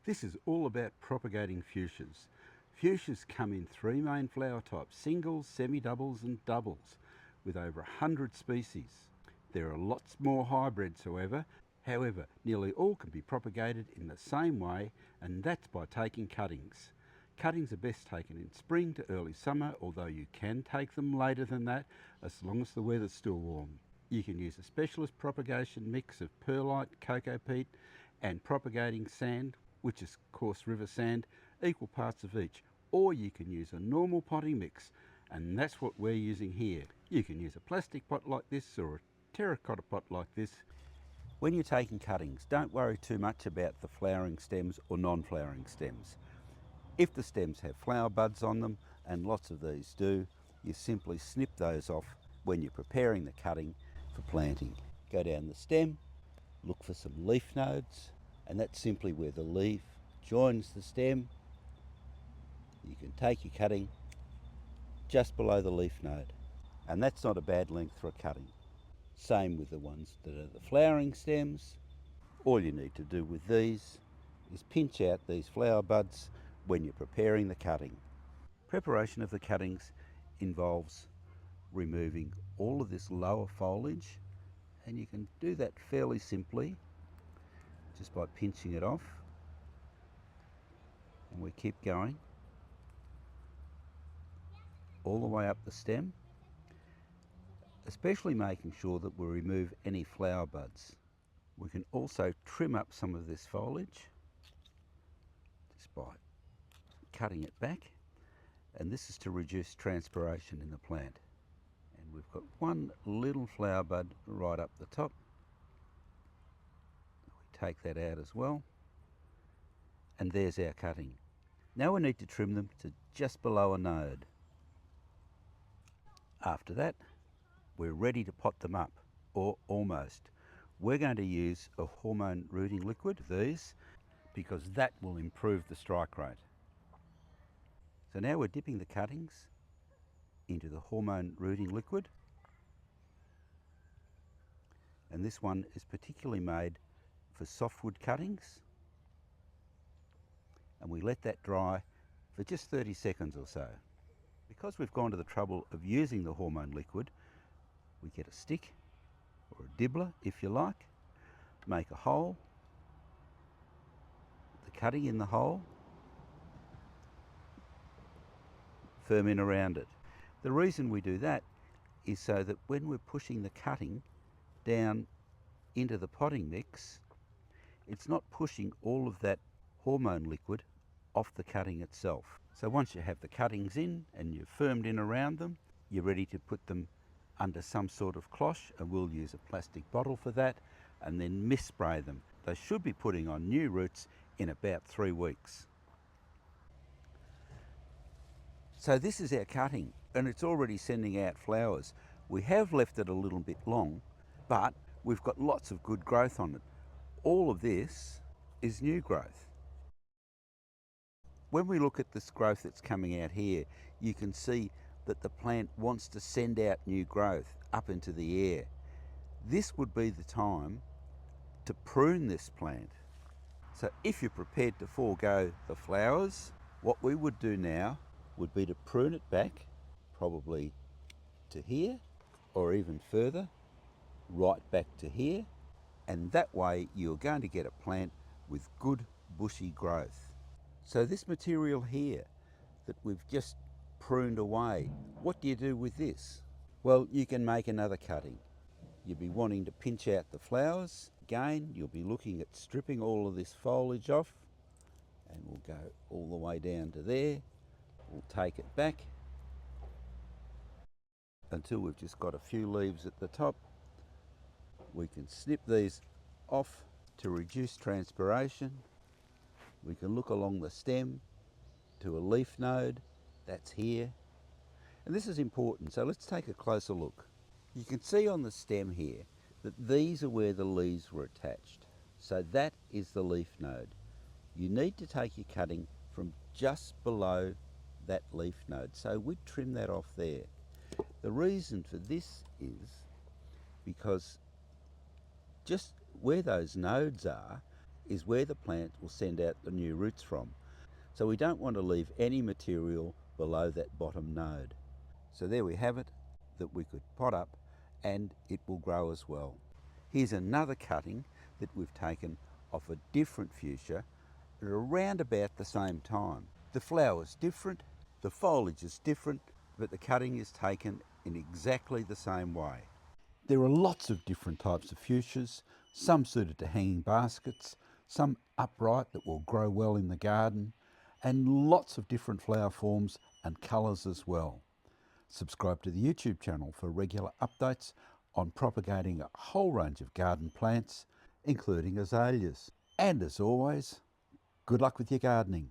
This is all about propagating fuchsias. Fuchsias come in three main flower types: singles, semi-doubles and doubles, with over 100 species. There are lots more hybrids however, nearly all can be propagated in the same way, and that's by taking cuttings. Cuttings are best taken in spring to early summer, although you can take them later than that as long as the weather's still warm. You can use a specialist propagation mix of perlite, cocoa peat and propagating sand, which is coarse river sand, equal parts of each. Or you can use a normal potting mix, and that's what we're using here. You can use a plastic pot like this or a terracotta pot like this. When you're taking cuttings, don't worry too much about the flowering stems or non-flowering stems. If the stems have flower buds on them, and lots of these do, you simply snip those off when you're preparing the cutting for planting. Go down the stem, look for some leaf nodes, and that's simply where the leaf joins the stem. You can take your cutting just below the leaf node, and that's not a bad length for a cutting. Same with the ones that are the flowering stems. All you need to do with these is pinch out these flower buds when you're preparing the cutting. Preparation of the cuttings involves removing all of this lower foliage, and you can do that fairly simply just by pinching it off, and we keep going all the way up the stem, especially making sure that we remove any flower buds. We can also trim up some of this foliage just by cutting it back, and this is to reduce transpiration in the plant. And we've got one little flower bud right up the top. We take that out as well, and there's our cutting. Now we need to trim them to just below a node. After that, we're ready to pot them up, or almost. We're going to use a hormone rooting liquid, these, because that will improve the strike rate. So now we're dipping the cuttings into the hormone rooting liquid, and this one is particularly made for softwood cuttings, and we let that dry for just 30 seconds or so. Because we've gone to the trouble of using the hormone liquid, we get a stick or a dibbler if you like, make a hole, put the cutting in the hole, firm in around it. The reason we do that is so that when we're pushing the cutting down into the potting mix, it's not pushing all of that hormone liquid off the cutting itself. So once you have the cuttings in and you've firmed in around them, you're ready to put them under some sort of cloche, and we'll use a plastic bottle for that, and then mist spray them. They should be putting on new roots in about 3 weeks. So this is our cutting, and it's already sending out flowers. We have left it a little bit long, but we've got lots of good growth on it. All of this is new growth. When we look at this growth that's coming out here, you can see that the plant wants to send out new growth up into the air. This would be the time to prune this plant. So if you're prepared to forego the flowers, what we would do now would be to prune it back, probably to here, or even further, right back to here, and that way you're going to get a plant with good bushy growth. So this material here that we've just pruned away, what do you do with this? Well, you can make another cutting. You'll be wanting to pinch out the flowers. Again, you'll be looking at stripping all of this foliage off, and we'll go all the way down to there. We'll take it back until we've just got a few leaves at the top. We can snip these off to reduce transpiration. We can look along the stem to a leaf node, that's here. And this is important, so let's take a closer look. You can see on the stem here that these are where the leaves were attached. So that is the leaf node. You need to take your cutting from just below that leaf node. So we trim that off there. The reason for this is because just where those nodes are is where the plant will send out the new roots from. So we don't want to leave any material below that bottom node. So there we have it, that we could pot up and it will grow as well. Here's another cutting that we've taken off a different fuchsia at around about the same time. The flower's different, the foliage is different, but the cutting is taken in exactly the same way. There are lots of different types of fuchsias, some suited to hanging baskets, some upright that will grow well in the garden, and lots of different flower forms and colours as well. Subscribe to the YouTube channel for regular updates on propagating a whole range of garden plants, including azaleas. And as always, good luck with your gardening.